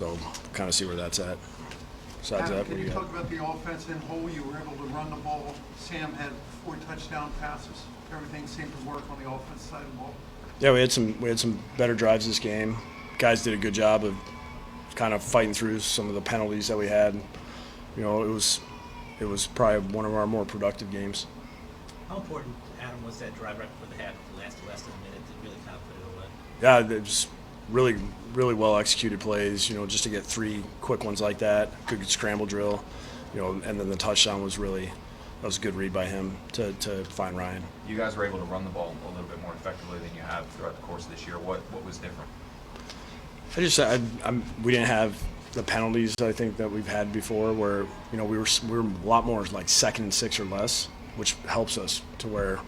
So kind of see where that's at. Besides that, Can you talk about the offense in whole? You were able to run the ball. Sam had 4 touchdown passes. Everything seemed to work on the offense side of the ball. Yeah, we had some better drives this game. Guys did a good job of kind of fighting through some of the penalties that we had. You know, it was probably one of our more productive games. How important, Adam, was that drive right before the half, the last of the minute to really kind of put it away? Yeah, it was really well executed plays. You know, just to get 3 quick ones like that, good scramble drill. You know, and then the touchdown was that was a good read by him to find Ryan. You guys were able to run the ball a little bit more effectively than you have throughout the course of this year. What was different? We didn't have the penalties I think that we've had before, where you know we were a lot more like 2nd and 6 or less, which helps us to where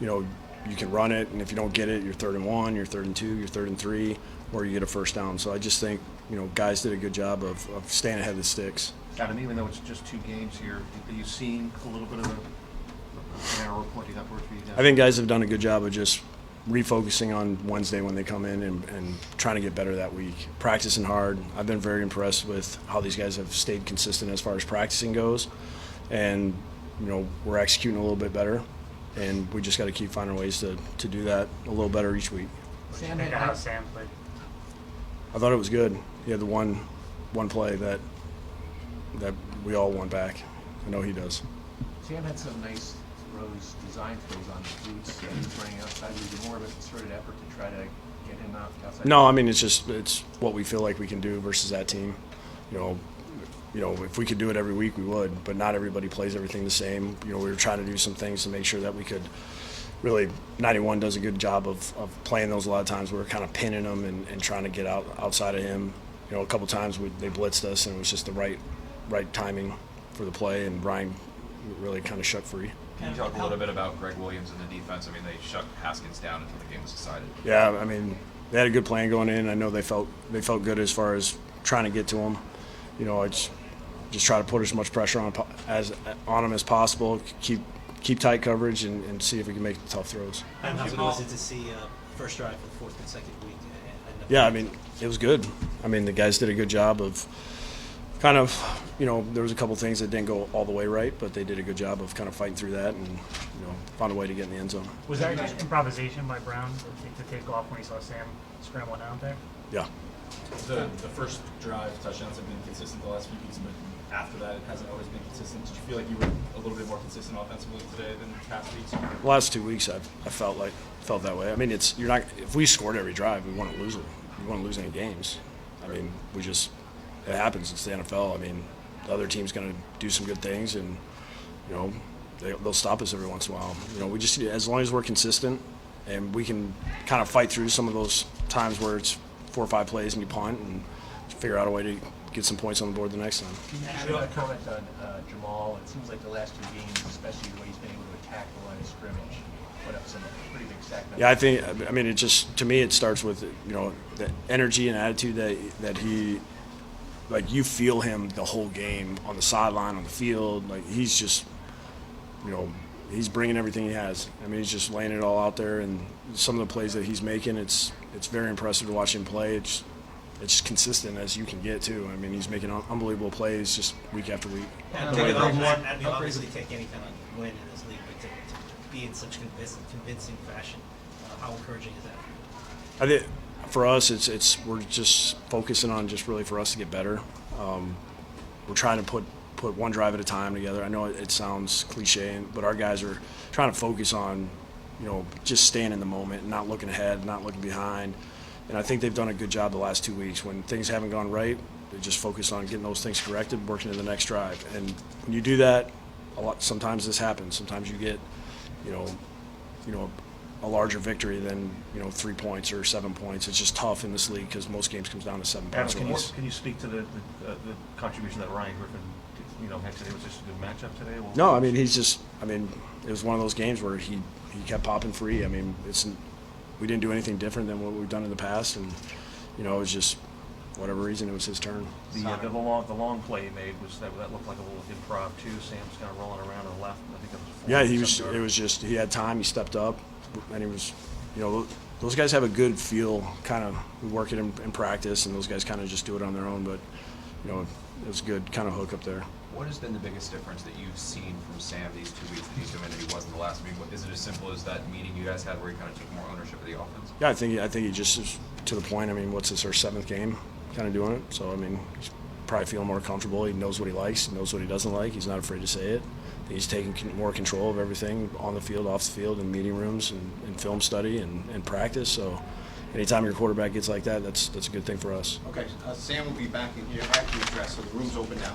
you know you can run it, and if you don't get it, you're 3rd and 1, you're 3rd and 2, you're 3rd and 3, or you get a first down. So I just think you know guys did a good job of staying ahead of the sticks. Adam, even though it's just 2 games here, are you seeing a little bit of a narrower pointing upward for you guys? I think guys have done a good job of just refocusing on Wednesday when they come in and trying to get better that week. Practicing hard. I've been very impressed with how these guys have stayed consistent as far as practicing goes. And, you know, we're executing a little bit better. And we just got to keep finding ways to do that a little better each week. Sam, how Sam played? I thought it was good. He had the one play that we all want back. I know he does. Sam had some nice throws, design throws on the boots. He was running outside. Was it more of a concerted effort to try to get him outside? No, I mean it's what we feel like we can do versus that team. You know, if we could do it every week, we would. But not everybody plays everything the same. You know, we were trying to do some things to make sure that we could. Really, 91 does a good job of playing those a lot of times. We were kind of pinning them and trying to get outside of him. You know, a couple times they blitzed us, and it was just the right timing for the play, and Ryan really kind of shut free. Can you talk a little bit about Greg Williams and the defense? I mean, they shut Haskins down until the game was decided. Yeah, I mean, they had a good plan going in. I know they felt good as far as trying to get to him. You know, I just try to put as much pressure on him as possible. Keep tight coverage and see if we can make the tough throws. How good was it to see first drive for the 4th consecutive week? Yeah, I mean, it was good. I mean, the guys did a good job of kind of, you know, there was a couple things that didn't go all the way right, but they did a good job of kind of fighting through that and, you know, found a way to get in the end zone. Was that improvisation by Brown to take off when he saw Sam scrambling out there? Yeah. The first drive touchdowns have been consistent the last few weeks, but after that it hasn't always been consistent. Did you feel like you were a little bit more consistent offensively today than past weeks? The last 2 weeks I felt that way. I mean, if we scored every drive, we want to lose it. We want to lose any games. I mean, it happens. It's the NFL. I mean, the other team's going to do some good things, and you know they'll stop us every once in a while. You know, we just as long as we're consistent and we can kind of fight through some of those times where it's 4 or 5 plays and you punt and figure out a way to get some points on the board the next time. Can you make a comment on Jamal? It seems like the last 2 games, especially the way he's been able to attack the line of scrimmage, put up some pretty big sack numbers. Yeah, I mean, it just to me it starts with you know the energy and attitude that he. Like, you feel him the whole game on the sideline, on the field. Like, he's just, you know, he's bringing everything he has. I mean, he's just laying it all out there. And some of the plays that he's making, it's very impressive to watch him play. It's consistent as you can get, too. I mean, he's making unbelievable plays just week after week. And we obviously take any kind of win in this league, but to be in such convincing fashion, how encouraging is that for you? I think for us, we're just focusing on just really for us to get better. We're trying to put one drive at a time together. I know it sounds cliche, but our guys are trying to focus on, you know, just staying in the moment, not looking ahead, not looking behind. And I think they've done a good job the last 2 weeks. When things haven't gone right, they just focus on getting those things corrected, working to the next drive. And when you do that, sometimes this happens. Sometimes you get, you know, a larger victory than 3 points or 7 points. It's just tough in this league because most games comes down to 7 points. Can you speak to the contribution that Ryan Griffin had today? Was just a good matchup today? No, I mean it was one of those games where he kept popping free. I mean we didn't do anything different than what we've done in the past, and it was just whatever reason it was his turn. The long play he made that looked like a little improv too. Sam's kind of rolling around on the left. I think that was he had time. He stepped up, and he was, those guys have a good feel. Kind of, we work it in practice, and those guys kind of just do it on their own. But you know, it was a good kind of hook up there. What has been the biggest difference that you've seen from Sam these 2 weeks that he's come in that he wasn't the last meeting? Is it as simple as that meeting you guys had where he kind of took more ownership of the offense? Yeah, I think he just is to the point. I mean, what's this, our 7th game kind of doing it? So, I mean, he's probably feeling more comfortable. He knows what he likes. He knows what he doesn't like. He's not afraid to say it. He's taking more control of everything on the field, off the field, in meeting rooms and film study and practice. So anytime your quarterback gets like that, that's a good thing for us. Okay, Sam will be back in here after you dress, so the room's open now.